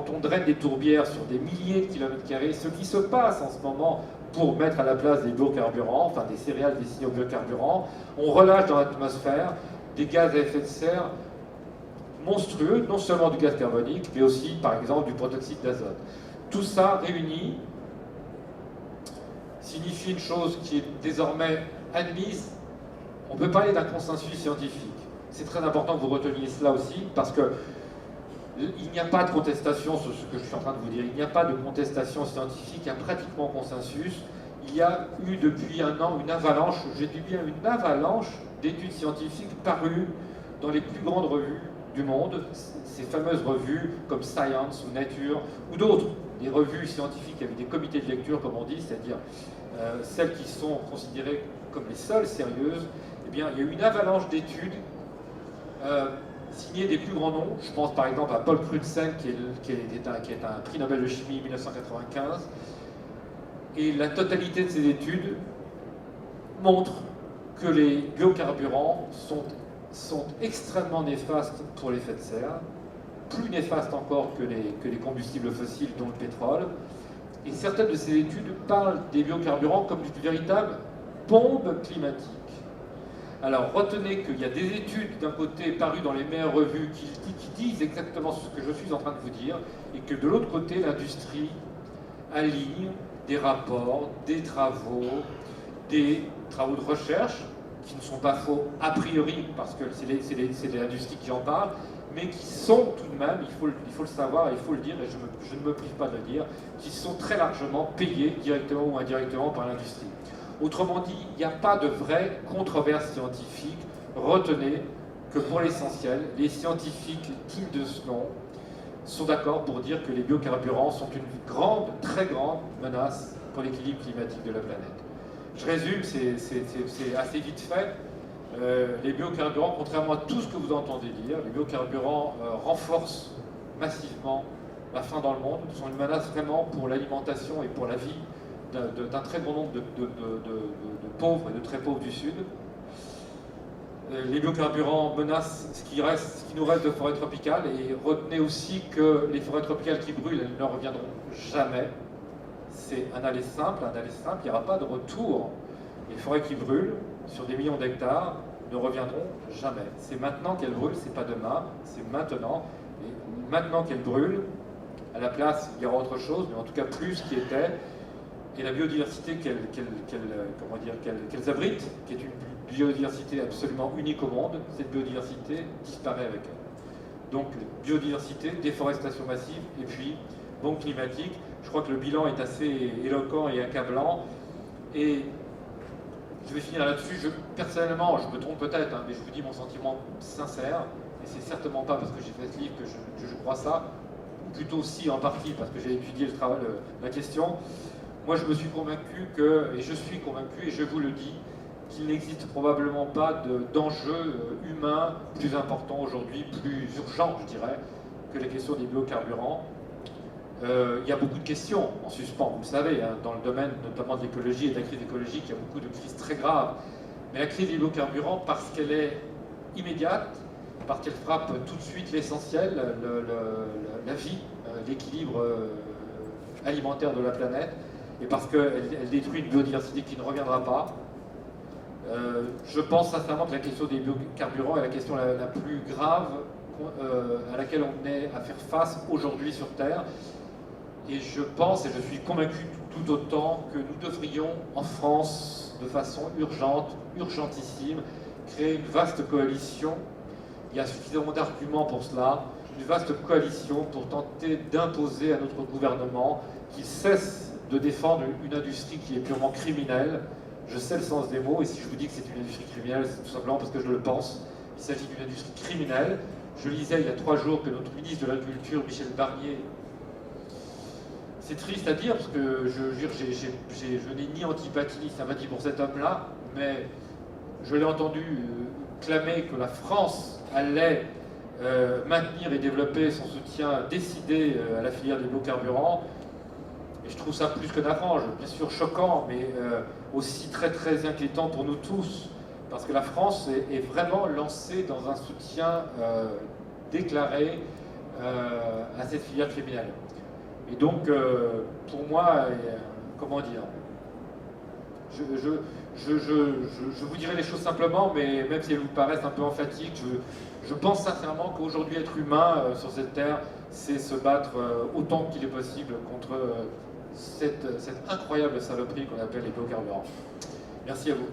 quand on draine des tourbières sur des milliers de kilomètres carrés, ce qui se passe en ce moment pour mettre à la place des biocarburants, enfin des céréales destinées aux biocarburants, on relâche dans l'atmosphère des gaz à effet de serre monstrueux, non seulement du gaz carbonique, mais aussi, par exemple, du protoxyde d'azote. Tout ça réuni signifie une chose qui est désormais admise. On peut parler d'un consensus scientifique. C'est très important que vous reteniez cela aussi, parce que il n'y a pas de contestation sur ce que je suis en train de vous dire. Il n'y a pas de contestation scientifique, il y a pratiquement consensus. Il y a eu depuis un an une avalanche, je dis bien une avalanche d'études scientifiques parues dans les plus grandes revues du monde, ces fameuses revues comme Science ou Nature ou d'autres, des revues scientifiques avec des comités de lecture, comme on dit, c'est-à-dire celles qui sont considérées comme les seules sérieuses. Eh bien, il y a eu une avalanche d'études signées des plus grands noms. Je pense par exemple à Paul Crutzen, qui est un prix Nobel de chimie 1995. Et la totalité de ces études montre que les biocarburants sont extrêmement néfastes pour l'effet de serre, plus néfastes encore que les combustibles fossiles, dont le pétrole. Et certaines de ces études parlent des biocarburants comme d'une véritable bombe climatique. Alors retenez qu'il y a des études d'un côté parues dans les meilleures revues qui disent exactement ce que je suis en train de vous dire, et que de l'autre côté, l'industrie aligne des rapports, des travaux de recherche, qui ne sont pas faux a priori, parce que c'est l'industrie qui en parle, mais qui sont tout de même, il faut le savoir, il faut le dire, et je ne me prive pas de le dire, qui sont très largement payés, directement ou indirectement, par l'industrie. Autrement dit, il n'y a pas de vraie controverse scientifique. Retenez que pour l'essentiel, les scientifiques dignes de ce nom sont d'accord pour dire que les biocarburants sont une grande, très grande menace pour l'équilibre climatique de la planète. Je résume, c'est assez vite fait. Les biocarburants, contrairement à tout ce que vous entendez dire, les biocarburants renforcent massivement la faim dans le monde, sont une menace vraiment pour l'alimentation et pour la vie d'un très grand nombre de pauvres et de très pauvres du Sud. Les biocarburants menacent ce qui nous reste de forêts tropicales, et retenez aussi que les forêts tropicales qui brûlent, elles ne reviendront jamais. C'est un aller simple, il n'y aura pas de retour. Les forêts qui brûlent, sur des millions d'hectares, ne reviendront jamais. C'est maintenant qu'elles brûlent, c'est pas demain, c'est maintenant. Et maintenant qu'elles brûlent, à la place, il y aura autre chose, mais en tout cas plus ce qui était. Et la biodiversité qu'elles abritent, qui est une biodiversité absolument unique au monde, cette biodiversité disparaît avec elle. Donc biodiversité, déforestation massive, et puis bombe climatique. Je crois que le bilan est assez éloquent et accablant. Et je vais finir là-dessus. Personnellement, je me trompe peut-être, mais je vous dis mon sentiment sincère, et c'est certainement pas parce que j'ai fait ce livre que je crois ça, ou plutôt si en partie parce que j'ai étudié la question. Moi, je me suis convaincu et je suis convaincu, et je vous le dis, qu'il n'existe probablement pas d'enjeu humain plus important aujourd'hui, plus urgent, je dirais, que la question des biocarburants. Il y a beaucoup de questions en suspens, vous le savez, dans le domaine notamment de l'écologie et de la crise écologique, il y a beaucoup de crises très graves. Mais la crise des biocarburants, parce qu'elle est immédiate, parce qu'elle frappe tout de suite l'essentiel, la vie, l'équilibre alimentaire de la planète, et parce qu'elle détruit une biodiversité qui ne reviendra pas. Je pense sincèrement que la question des biocarburants est la question la plus grave à laquelle on est à faire face aujourd'hui sur Terre. Et je pense, et je suis convaincu tout autant, que nous devrions, en France, de façon urgente, urgentissime, créer une vaste coalition. Il y a suffisamment d'arguments pour cela, une vaste coalition pour tenter d'imposer à notre gouvernement qu'il cesse de défendre une industrie qui est purement criminelle. Je sais le sens des mots, et si je vous dis que c'est une industrie criminelle, c'est tout simplement parce que je le pense. Il s'agit d'une industrie criminelle. Je lisais il y a 3 jours que notre ministre de l'Agriculture, Michel Barnier, c'est triste à dire, parce que je n'ai ni antipathie ni sympathie pour cet homme-là, mais je l'ai entendu clamer que la France allait maintenir et développer son soutien décidé à la filière des biocarburants. Et je trouve ça plus que navrant, bien sûr choquant, mais aussi très très inquiétant pour nous tous, parce que la France est vraiment lancée dans un soutien déclaré à cette filière criminelle. Et donc, pour moi, comment dire, je vous dirai les choses simplement, mais même si elles vous paraissent un peu emphatiques, je pense sincèrement qu'aujourd'hui, être humain sur cette terre, c'est se battre autant qu'il est possible contre cette incroyable saloperie qu'on appelle les biocarburants. Merci à vous.